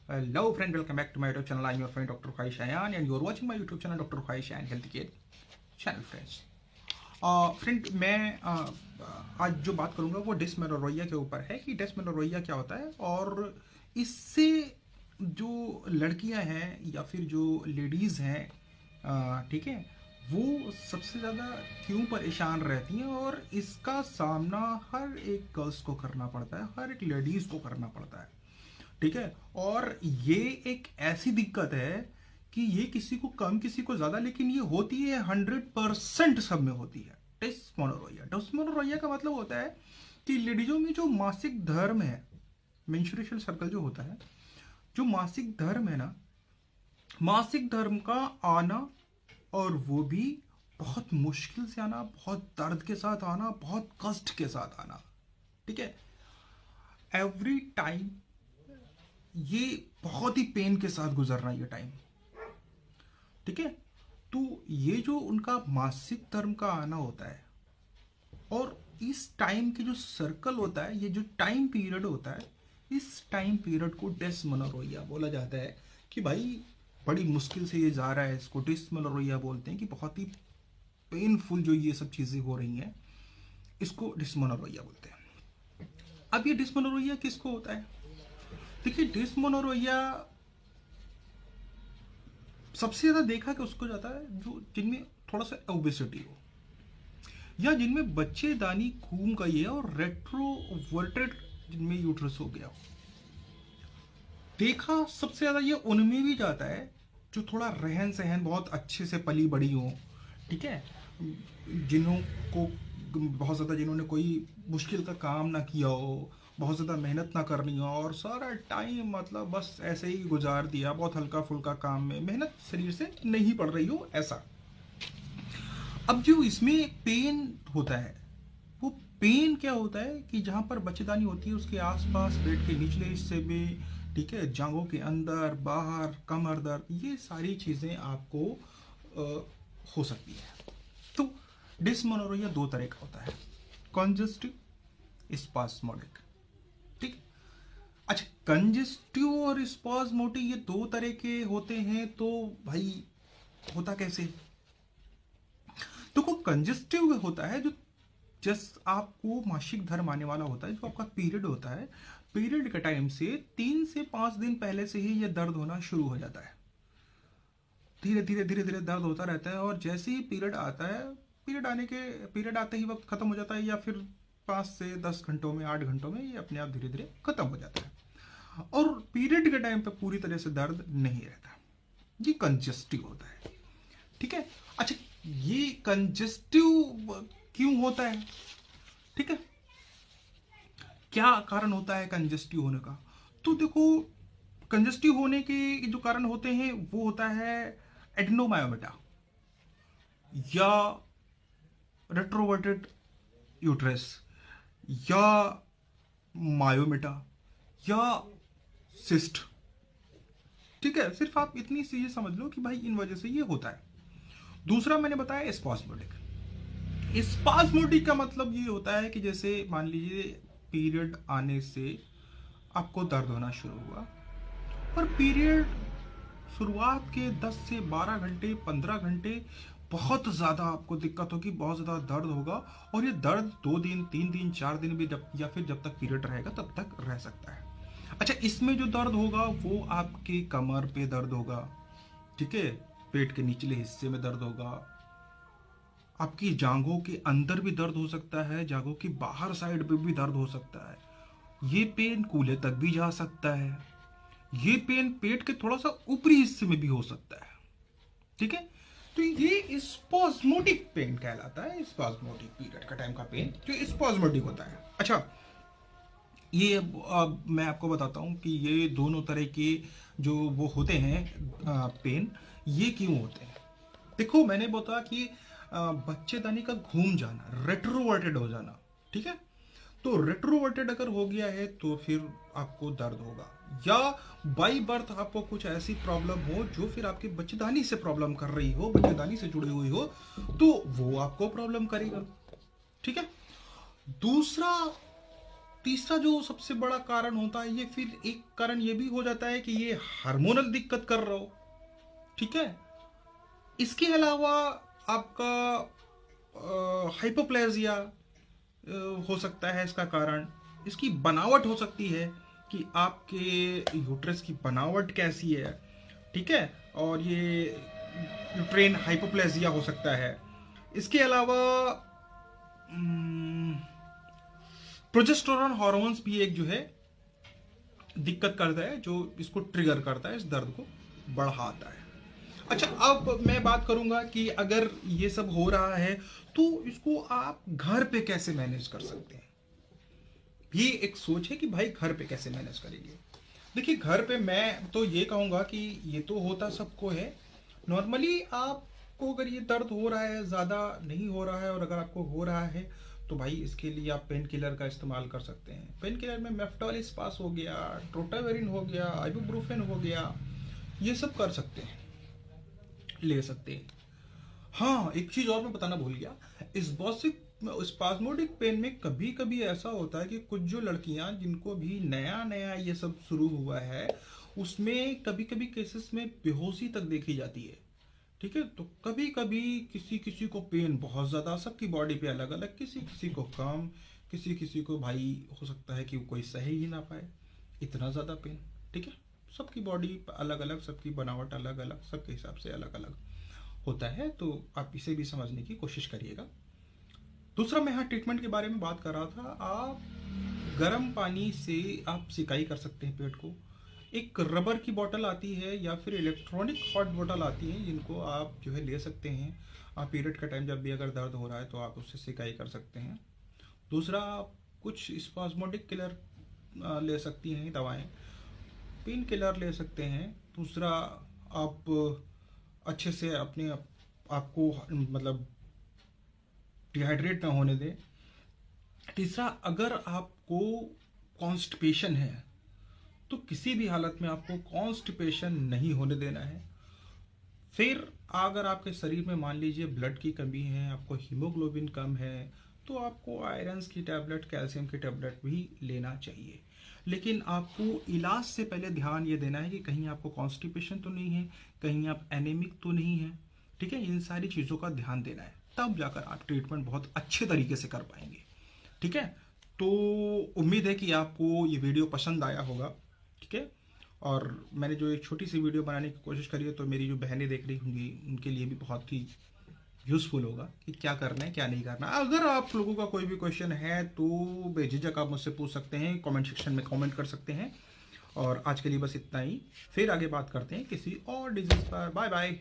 Hello friend, welcome back to my YouTube channel. I'm your friend Dr. Khaish Ayan and you're watching my YouTube channel Dr. Khaish Ayan Health Care channel friends. Friend मैं आज जो बात करूंगा वो डिस्मेनोरेया के ऊपर है कि डिस्मेनोरेया क्या होता है और इससे जो लड़कियां हैं या फिर जो लेडीज़ हैं, ठीक है, वो सबसे ज़्यादा क्यों परेशान रहती हैं और इसका सामना हर एक गर्ल्स को करना पड़ता है, हर एक लेडीज़ को करना पड़ता है, ठीक है। और ये एक ऐसी दिक्कत है कि ये किसी को कम किसी को ज्यादा, लेकिन ये होती है 100% सब में होती है। डिस्मेनोरेया, डिस्मेनोरेया का मतलब होता है कि लेडीजों में जो मासिक धर्म है, मेंस्ट्रुएशन सर्कल जो होता है, जो मासिक धर्म है ना, मासिक धर्म का आना, और वो भी बहुत मुश्किल से आना, बहुत दर्द के साथ आना, बहुत कष्ट के साथ आना, ठीक है। एवरी टाइम ये बहुत ही पेन के साथ गुजरना ये टाइम, ठीक है। तो ये जो उनका मासिक धर्म का आना होता है और इस टाइम के जो सर्कल होता है, ये जो टाइम पीरियड होता है, इस टाइम पीरियड को डिस्मेनोरेया बोला जाता है कि भाई बड़ी मुश्किल से ये जा रहा है। इसको डिस्मेनोरेया बोलते हैं कि बहुत ही पेनफुल जो ये सब चीज़ें हो रही हैं, इसको डिस्मेनोरेया बोलते हैं। अब ये डिस्मेनोरेया किसको होता है? देखिए, डिस्मेनोरेया सबसे ज्यादा देखा कि उसको जाता है जो जिनमें थोड़ा सा ओबेसिटी हो या जिनमें बच्चेदानी खून का ये और रेट्रोवर्टेड जिनमें यूट्रस हो गया हो। देखा सबसे ज्यादा ये उनमें भी जाता है जो थोड़ा रहन सहन बहुत अच्छे से पली बड़ी हो, ठीक है, जिन्हों को बहुत ज़्यादा, जिन्होंने कोई मुश्किल का काम ना किया हो, बहुत ज़्यादा मेहनत ना करनी हो और सारा टाइम मतलब बस ऐसे ही गुजार दिया, बहुत हल्का फुल्का काम में, मेहनत शरीर से नहीं पड़ रही हो, ऐसा। अब जो इसमें पेन होता है, वो पेन क्या होता है कि जहाँ पर बच्चेदानी होती है उसके आसपास, पेट के निचले हिस्से में, ठीक है, जांघों के अंदर बाहर, कमर दर्द, ये सारी चीज़ें आपको हो सकती है। तो डिस्मेनोरेया दो तरह का होता है, कंजेस्टिव, स्पास्मोडिक, ठीक। अच्छा, कंजेस्टिव और स्पास्मोडिक ये दो तरह के होते हैं, तो भाई होता कैसे? तो कंजेस्टिव होता है जो जस्ट आपको मासिक धर्म आने वाला होता है, जो आपका पीरियड होता है, पीरियड के टाइम से 3 से 5 दिन पहले से ही ये दर्द होना शुरू हो जाता है। धीरे धीरे धीरे धीरे दर्द होता रहता है और जैसे ही पीरियड आता है, पीरियड आते ही वक्त खत्म हो जाता है, या फिर 5 से 10 घंटों में, 8 घंटों में ये अपने आप धीरे धीरे खत्म हो जाता है और पीरियड के टाइम पे पूरी तरह से दर्द नहीं रहता। ये कंजेस्टिव होता है, ठीक है। अच्छा, ये कंजेस्टिव क्यों होता है, ठीक है, क्या कारण होता है कंजेस्टिव होने का? तो देखो, कंजेस्टिव होने के जो कारण होते हैं वो होता है एडेनोमायोमेटा या रेट्रोवर्टेड यूट्रस या मायोमेटा या सिस्ट, ठीक है। सिर्फ आप इतनी चीजें समझ लो कि भाई इन वजह से ये होता है। दूसरा मैंने बताया स्पास्मोडिक। स्पास्मोडिक का मतलब ये होता है कि जैसे मान लीजिए पीरियड आने से आपको दर्द होना शुरू हुआ और पीरियड शुरुआत के 10 से 12 घंटे, 15 घंटे बहुत ज़्यादा आपको दिक्कत होगी, बहुत ज़्यादा दर्द होगा और ये दर्द 2 दिन, 3 दिन, 4 दिन भी या फिर जब तक पीरियड रहेगा तब तक रह सकता है। अच्छा, इसमें जो दर्द होगा वो आपके कमर पे दर्द होगा, ठीक है, पेट के निचले हिस्से में दर्द होगा, आपकी जांघों के अंदर भी दर्द हो सकता है, जांघों की बाहर साइड पे भी दर्द हो सकता है, ये पेन कूल्हे तक भी जा सकता है, ये पेन पेट के थोड़ा सा ऊपरी हिस्से में भी हो सकता है, ठीक है। तो ये स्पास्मोडिक पेन कहलाता है, स्पास्मोडिक पीरियड का टाइम का पेन जो स्पास्मोडिक होता है। अच्छा, ये अब मैं आपको बताता हूँ कि ये दोनों तरह के जो वो होते हैं पेन, ये क्यों होते हैं। देखो, मैंने बताया कि बच्चेदानी का घूम जाना, रेट्रोवर्टेड हो जाना, ठीक है। तो रेट्रोवर्टेड अगर हो गया है तो फिर आपको दर्द होगा, या बाई बर्थ आपको कुछ ऐसी प्रॉब्लम हो जो फिर आपकी बच्चेदानी से प्रॉब्लम कर रही हो, बच्चेदानी से जुड़ी हुई हो, तो वो आपको प्रॉब्लम करेगा, ठीक है। दूसरा तीसरा जो सबसे बड़ा कारण होता है, ये फिर एक कारण ये भी हो जाता है कि ये हार्मोनल दिक्कत कर रहा हो, ठीक है। इसके अलावा आपका हाइपोप्लेजिया हो सकता है इसका कारण। इसकी बनावट हो सकती है कि आपके यूट्रस की बनावट कैसी है, ठीक है, और ये यूट्रेन हाइपोप्लेजिया हो सकता है। इसके अलावा प्रोजेस्टेरोन हार्मोन्स भी एक जो है दिक्कत करता है, जो इसको ट्रिगर करता है, इस दर्द को बढ़ाता है। अच्छा, अब मैं बात करूंगा कि अगर ये सब हो रहा है तो इसको आप घर पे कैसे मैनेज कर सकते हैं। ये एक सोच है कि भाई घर पे कैसे मैनेज करेंगे। देखिए, घर पे मैं तो ये कहूंगा कि ये तो होता सबको है। नॉर्मली आपको अगर ये दर्द हो रहा है, ज़्यादा नहीं हो रहा है, और अगर आपको हो रहा है तो भाई इसके लिए आप पेन किलर का इस्तेमाल कर सकते हैं। पेन किलर में मेफ्टॉलिस्पास हो गया, ट्रोटावेरिन हो गया, आइबुप्रोफेन हो गया, ये सब कर सकते हैं, ले सकते हैं। हाँ, एक चीज और मैं बताना भूल गया, इस बॉसिक स्पास्मोडिक पेन में कभी कभी ऐसा होता है कि कुछ जो लड़कियां जिनको भी नया नया ये सब शुरू हुआ है, उसमें कभी कभी केसेस में बेहोशी तक देखी जाती है, ठीक है। तो कभी कभी किसी किसी को पेन बहुत ज्यादा, सबकी बॉडी पे अलग अलग, किसी किसी को कम, किसी किसी को भाई हो सकता है कि कोई सह ही ना पाए इतना ज्यादा पेन, ठीक है। सबकी बॉडी अलग अलग, सबकी बनावट अलग अलग, सबके हिसाब से अलग अलग होता है, तो आप इसे भी समझने की कोशिश करिएगा। दूसरा, मैं यहाँ ट्रीटमेंट के बारे में बात कर रहा था। आप गर्म पानी से आप सिकाई कर सकते हैं पेट को। एक रबर की बोतल आती है या फिर इलेक्ट्रॉनिक हॉट बोतल आती है, जिनको आप जो है ले सकते हैं। आप पीरियड का टाइम जब भी अगर दर्द हो रहा है तो आप उससे सिकाई कर सकते हैं। दूसरा, आप कुछ स्पास्मोडिक किलर ले सकती हैं, दवाएं, पेन किलर ले सकते हैं। दूसरा, आप अच्छे से अपने आपको मतलब डिहाइड्रेट ना होने दें। तीसरा, अगर आपको कॉन्स्टिपेशन है तो किसी भी हालत में आपको कॉन्स्टिपेशन नहीं होने देना है। फिर अगर आपके शरीर में मान लीजिए ब्लड की कमी है, आपको हीमोग्लोबिन कम है, तो आपको आयरन की टैबलेट, कैल्शियम की टैबलेट भी लेना चाहिए। लेकिन आपको इलाज से पहले ध्यान ये देना है कि कहीं आपको कॉन्स्टिपेशन तो नहीं है, कहीं आप एनीमिक तो नहीं है, ठीक है। इन सारी चीज़ों का ध्यान देना है, तब जाकर आप ट्रीटमेंट बहुत अच्छे तरीके से कर पाएंगे, ठीक है। तो उम्मीद है कि आपको ये वीडियो पसंद आया होगा, ठीक है। और मैंने जो एक छोटी सी वीडियो बनाने की कोशिश करी है, तो मेरी जो बहनें देख रही होंगी उनके लिए भी बहुत ही यूज़फुल होगा कि क्या करना है क्या नहीं करना। अगर आप लोगों का कोई भी क्वेश्चन है तो बेझिझक आप मुझसे पूछ सकते हैं, कमेंट सेक्शन में कमेंट कर सकते हैं। और आज के लिए बस इतना ही, फिर आगे बात करते हैं किसी और डिजीज़ पर। Bye bye.